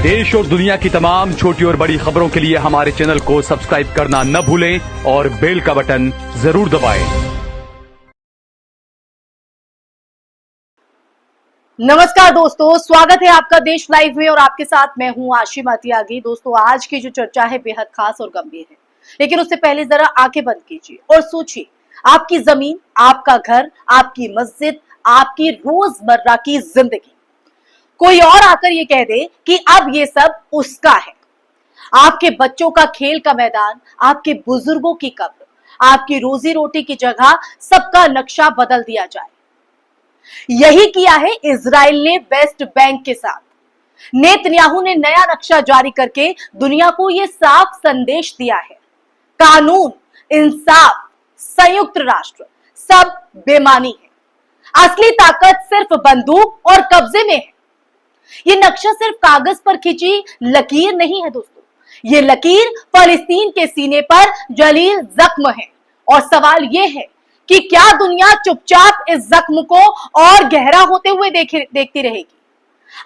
देश और दुनिया की तमाम छोटी और बड़ी खबरों के लिए हमारे चैनल को सब्सक्राइब करना न भूलें और बेल का बटन जरूर दबाएं। नमस्कार दोस्तों, स्वागत है आपका देश लाइव में और आपके साथ मैं हूं आशिमा त्यागी। दोस्तों, आज की जो चर्चा है बेहद खास और गंभीर है, लेकिन उससे पहले जरा आंखें बंद कीजिए और सोचिए, आपकी जमीन, आपका घर, आपकी मस्जिद, आपकी रोजमर्रा की जिंदगी, कोई और आकर ये कह दे कि अब ये सब उसका है। आपके बच्चों का खेल का मैदान, आपके बुजुर्गों की कब्र, आपकी रोजी रोटी की जगह, सबका नक्शा बदल दिया जाए। यही किया है इजराइल ने वेस्ट बैंक के साथ। नेतन्याहू ने नया नक्शा जारी करके दुनिया को यह साफ संदेश दिया है, कानून, इंसाफ, संयुक्त राष्ट्र सब बेमानी है। असली ताकत सिर्फ बंदूक और कब्जे में है। ये नक्शा सिर्फ कागज पर खींची लकीर नहीं है दोस्तों, ये लकीर फलस्तीन के सीने पर जलील जख्म है। और सवाल ये है कि क्या दुनिया चुपचाप इस जख्म को और गहरा होते हुए देखती रहेगी?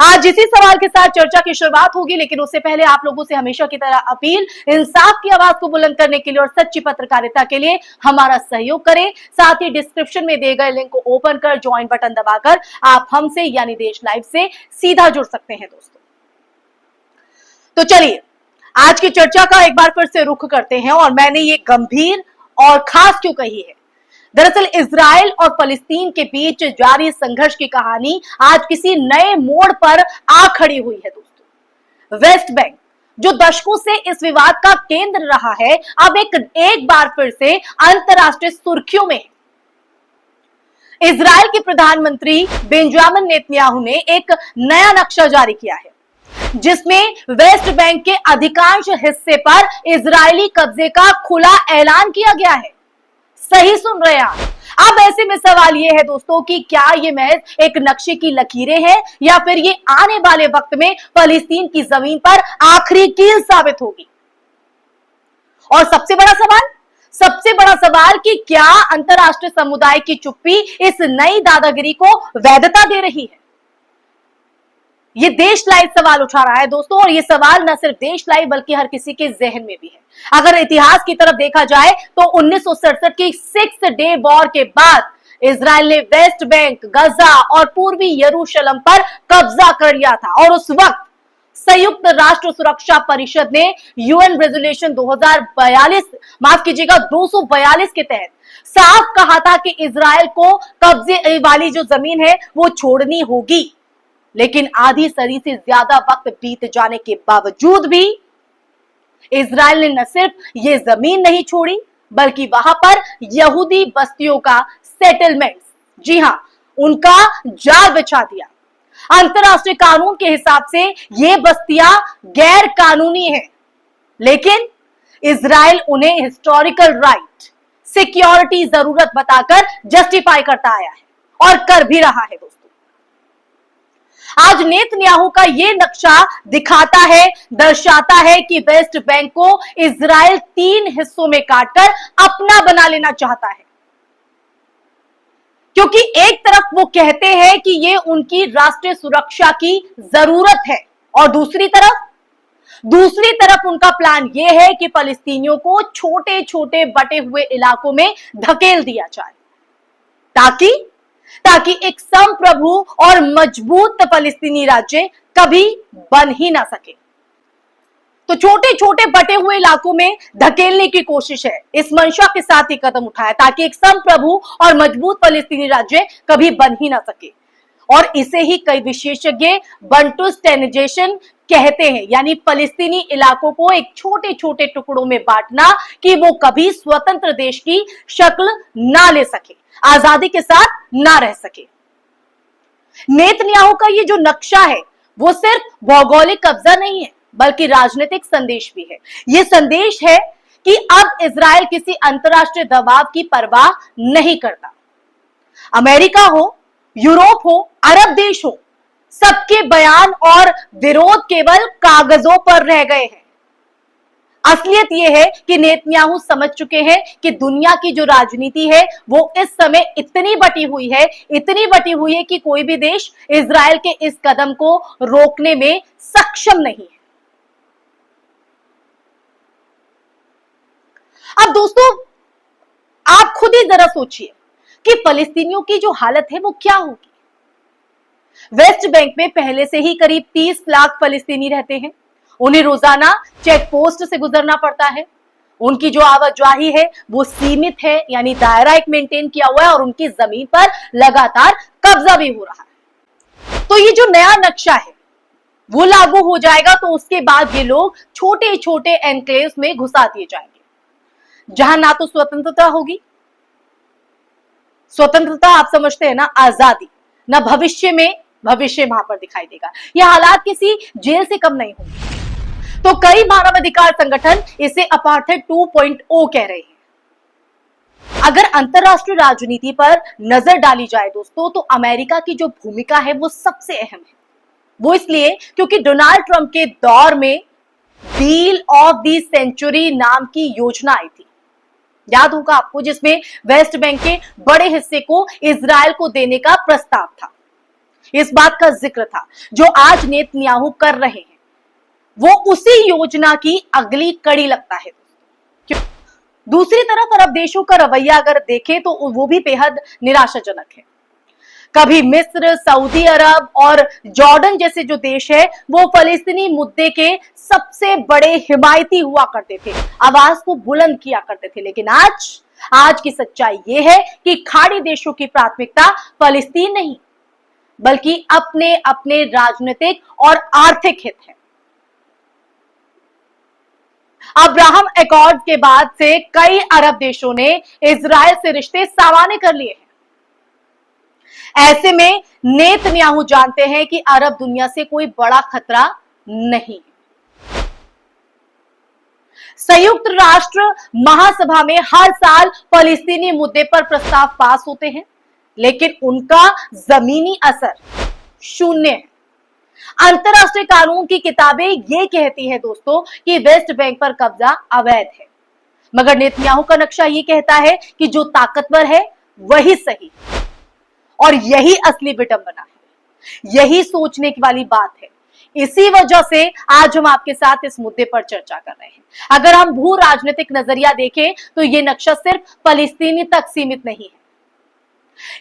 आज इसी सवाल के साथ चर्चा की शुरुआत होगी, लेकिन उससे पहले आप लोगों से हमेशा की तरह अपील, इंसाफ की आवाज को बुलंद करने के लिए और सच्ची पत्रकारिता के लिए हमारा सहयोग करें। साथ ही डिस्क्रिप्शन में दिए गए लिंक को ओपन कर ज्वाइन बटन दबाकर आप हमसे यानी देश लाइव से सीधा जुड़ सकते हैं दोस्तों। तो चलिए आज की चर्चा का एक बार फिर से रुख करते हैं। और मैंने ये गंभीर और खास क्यों कही है? दरअसल इजराइल और फलस्तीन के बीच जारी संघर्ष की कहानी आज किसी नए मोड़ पर आ खड़ी हुई है दोस्तों। वेस्ट बैंक जो दशकों से इस विवाद का केंद्र रहा है, अब एक बार फिर से अंतरराष्ट्रीय सुर्खियों में है। इजराइल के प्रधानमंत्री बेंजामिन नेतन्याहू ने एक नया नक्शा जारी किया है, जिसमें वेस्ट बैंक के अधिकांश हिस्से पर इजरायली कब्जे का खुला ऐलान किया गया है। सही सुन रहे हैं आप। अब ऐसे में सवाल यह है दोस्तों कि क्या ये महज एक नक्शे की लकीरें हैं या फिर ये आने वाले वक्त में फलस्तीन की जमीन पर आखिरी कील साबित होगी? और सबसे बड़ा सवाल कि क्या अंतरराष्ट्रीय समुदाय की चुप्पी इस नई दादागिरी को वैधता दे रही है? ये देश लाइव सवाल उठा रहा है दोस्तों, और ये सवाल न सिर्फ देश लाइव बल्कि हर किसी के जहन में भी है। अगर इतिहास की तरफ देखा जाए तो 1967 की 6 डे वॉर के बाद इजराइल ने वेस्ट बैंक, गजा और पूर्वी यरूशलेम पर कब्जा कर लिया था। और उस वक्त संयुक्त राष्ट्र सुरक्षा परिषद ने यूएन रेजोल्यूशन 242 के तहत साफ कहा था कि इजराइल को कब्जे वाली जो जमीन है वो छोड़नी होगी। लेकिन आधी सदी से ज्यादा वक्त बीत जाने के बावजूद भी इजराइल ने न सिर्फ ये जमीन नहीं छोड़ी, बल्कि वहां पर यहूदी बस्तियों का सेटलमेंट, जी हां, उनका जाल बिछा दिया। अंतरराष्ट्रीय कानून के हिसाब से ये बस्तियां गैर कानूनी हैं, लेकिन इजराइल उन्हें हिस्टोरिकल राइट, सिक्योरिटी जरूरत बताकर जस्टिफाई करता आया है और कर भी रहा है दोस्तों। आज नेतन्याहू का ये नक्शा दिखाता है, दर्शाता है कि वेस्ट बैंक को इजराइल 3 हिस्सों में काटकर अपना बना लेना चाहता है, क्योंकि एक तरफ वो कहते हैं कि ये उनकी राष्ट्रीय सुरक्षा की जरूरत है और दूसरी तरफ उनका प्लान ये है कि फलस्तीनियों को छोटे छोटे बटे हुए इलाकों में धकेल दिया जाए, ताकि एक संप्रभु और मजबूत फलस्तीनी राज्य कभी बन ही ना सके। तो छोटे छोटे बटे हुए इलाकों में धकेलने की कोशिश है। इस मंशा के साथ ही कदम उठाया ताकि एक संप्रभु और मजबूत फलस्तीनी राज्य कभी बन ही ना सके। और इसे ही कई विशेषज्ञ बंटुस्टैनिजेशन कहते हैं, यानी फलस्तीनी इलाकों को एक छोटे छोटे टुकड़ों में बांटना कि वो कभी स्वतंत्र देश की शक्ल ना ले सके, आजादी के साथ ना रह सके। नेतन्याहू का ये जो नक्शा है वो सिर्फ भौगोलिक कब्जा नहीं है, बल्कि राजनीतिक संदेश भी है। ये संदेश है कि अब इजराइल किसी अंतरराष्ट्रीय दबाव की परवाह नहीं करता। अमेरिका हो, यूरोप हो, अरब देश हो, सबके बयान और विरोध केवल कागजों पर रह गए हैं। असलियत यह है कि नेतन्याहू समझ चुके हैं कि दुनिया की जो राजनीति है वो इस समय इतनी बटी हुई है कि कोई भी देश इजराइल के इस कदम को रोकने में सक्षम नहीं है। अब दोस्तों, आप खुद ही जरा सोचिए कि फिलिस्तीनियों की जो हालत है वो क्या होगी। वेस्ट बैंक में पहले से ही करीब 30 लाख फिलिस्तीनी रहते हैं। उन्हें रोजाना चेक पोस्ट से गुजरना पड़ता है। उनकी जो आवाजाही है वो सीमित है, यानी दायरा एक मेंटेन किया हुआ है और उनकी जमीन पर लगातार कब्जा भी हो रहा है। तो ये जो नया नक्शा है वो लागू हो जाएगा तो उसके बाद ये लोग छोटे छोटे एनक्लेव्स में घुसा दिए जाएंगे, जहां ना तो स्वतंत्रता होगी, स्वतंत्रता आप समझते हैं ना, आजादी, ना भविष्य वहां पर दिखाई देगा। यह हालात किसी जेल से कम नहीं होंगे। तो कई मानवाधिकार संगठन इसे अपार्थाइड 2.0 कह रहे हैं। अगर अंतरराष्ट्रीय राजनीति पर नजर डाली जाए दोस्तों, तो अमेरिका की जो भूमिका है वो सबसे अहम है। वो इसलिए क्योंकि डोनाल्ड ट्रंप के दौर में डील ऑफ द सेंचुरी नाम की योजना आई थी, याद होगा आपको, जिसमें वेस्ट बैंक के बड़े हिस्से को इजराइल को देने का प्रस्ताव था। इस बात का जिक्र था जो आज नेतन्याहू कर रहे हैं, वो उसी योजना की अगली कड़ी लगता है। दूसरी तरफ अरब देशों का रवैया अगर देखें तो वो भी बेहद निराशाजनक है। कभी मिस्र, सऊदी अरब और जॉर्डन जैसे जो देश है वो फलस्तीनी मुद्दे के सबसे बड़े हिमायती हुआ करते थे, आवाज को बुलंद किया करते थे। लेकिन आज की सच्चाई ये है कि खाड़ी देशों की प्राथमिकता फलस्तीन नहीं, बल्कि अपने अपने राजनीतिक और आर्थिक हित है। अब्राहम एकॉर्ड के बाद से कई अरब देशों ने इजराइल से रिश्ते सामान्य कर लिए हैं। ऐसे में नेतन्याहू जानते हैं कि अरब दुनिया से कोई बड़ा खतरा नहीं है। संयुक्त राष्ट्र महासभा में हर साल फलस्तीनी मुद्दे पर प्रस्ताव पास होते हैं, लेकिन उनका जमीनी असर शून्य है। अंतरराष्ट्रीय कानून की किताबें ये कहती है दोस्तों कि वेस्ट बैंक पर कब्जा अवैध है, मगर नेतन्याहू का नक्शा ये कहता है कि जो ताकतवर है वही सही, और यही असली विडंबना है, यही सोचने की वाली बात है। इसी वजह से आज हम आपके साथ इस मुद्दे पर चर्चा कर रहे हैं। अगर हम भू राजनीतिक नजरिया देखें तो ये नक्शा सिर्फ फलस्तीनी तक सीमित नहीं है,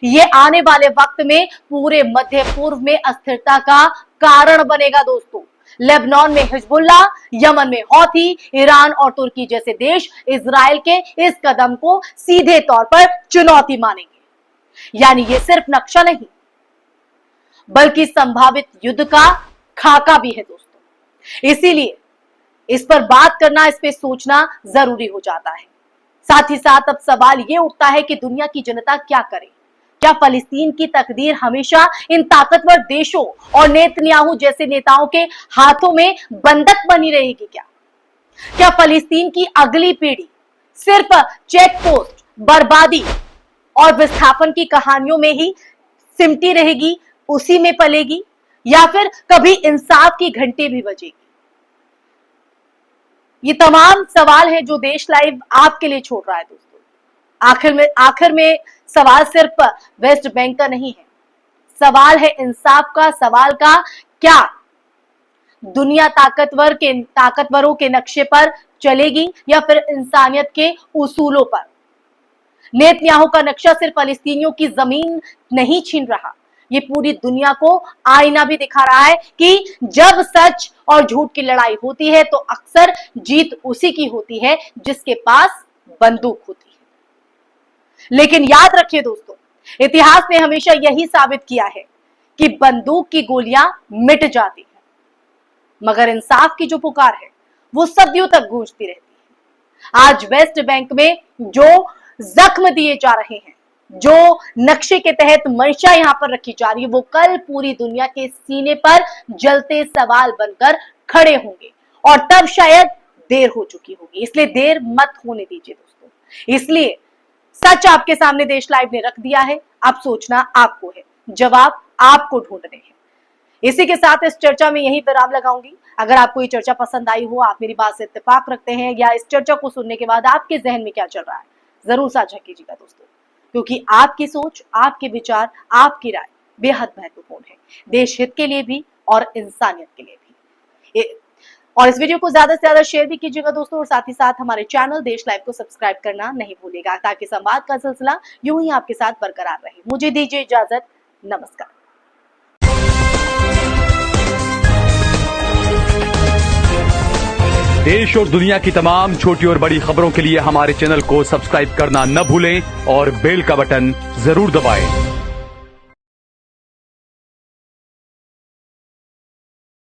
ये आने वाले वक्त में पूरे मध्य पूर्व में अस्थिरता का कारण बनेगा दोस्तों। लेबनान में हिजबुल्लाह, यमन में हौथी, ईरान और तुर्की जैसे देश इजराइल के इस कदम को सीधे तौर पर चुनौती मानेंगे। यानी ये सिर्फ नक्शा नहीं बल्कि संभावित युद्ध का खाका भी है दोस्तों। इसीलिए इस पर बात करना, इस पे सोचना जरूरी हो जाता है। साथ ही साथ अब सवाल ये उठता है कि दुनिया की जनता क्या करे। क्या फलस्तीन की तकदीर हमेशा इन ताकतवर देशों और नेतन्याहू जैसे नेताओं के हाथों में बंधक बनी रहेगी? क्या फलस्तीन की अगली पीढ़ी सिर्फ चेक पोस्ट, बर्बादी और विस्थापन की कहानियों में ही सिमटी रहेगी, उसी में पलेगी, या फिर कभी इंसाफ की घंटी भी बजेगी? ये तमाम सवाल है जो देश लाइव आपके लिए छोड़ रहा है दोस्तों। आखिर में सवाल सिर्फ वेस्ट बैंक का नहीं है, सवाल है इंसाफ का। सवाल का क्या दुनिया ताकतवरों के नक्शे पर चलेगी या फिर इंसानियत के उसूलों पर? नेतन्याहू का नक्शा सिर्फ फलस्तीनियों की जमीन नहीं छीन रहा, ये पूरी दुनिया को आईना भी दिखा रहा है कि जब सच और झूठ की लड़ाई होती है तो अक्सर जीत उसी की होती है जिसके पास बंदूक होती है। लेकिन याद रखिए दोस्तों, इतिहास ने हमेशा यही साबित किया है कि बंदूक की गोलियां मिट जाती हैं, मगर इंसाफ की जो पुकार है वो सदियों तक गूंजती रहती है। आज वेस्ट बैंक में जो जख्म दिए जा रहे हैं, जो नक्शे के तहत मंशा यहां पर रखी जा रही है, वो कल पूरी दुनिया के सीने पर जलते सवाल बनकर खड़े होंगे, और तब शायद देर हो चुकी होगी। इसलिए देर मत होने दीजिए दोस्तों। इसलिए सच आपके सामने देश लाइव ने रख दिया है, अब सोचना आपको है, जवाब आपको ढूंढने हैं। इसी के साथ इस चर्चा में यही विराम लगाऊंगी। अगर आपको ये चर्चा पसंद आई हो, आप मेरी बात से इत्तेफाक रखते हैं, या इस चर्चा को सुनने के बाद आपके जहन में क्या चल रहा है, जरूर साझा कीजिएगा दोस्तों, क्योंकि आपकी सोच, आपके विचार, आपकी राय बेहद महत्वपूर्ण है, देश हित के लिए भी और इंसानियत के लिए भी। और इस वीडियो को ज्यादा से ज्यादा शेयर भी कीजिएगा दोस्तों, और साथ ही साथ हमारे चैनल देश लाइव को सब्सक्राइब करना नहीं भूलिएगा, ताकि संवाद का सिलसिला यूं ही आपके साथ बरकरार रहे। मुझे दीजिए इजाजत, नमस्कार। देश और दुनिया की तमाम छोटी और बड़ी खबरों के लिए हमारे चैनल को सब्सक्राइब करना न भूलें और बेल का बटन जरूर दबाएं।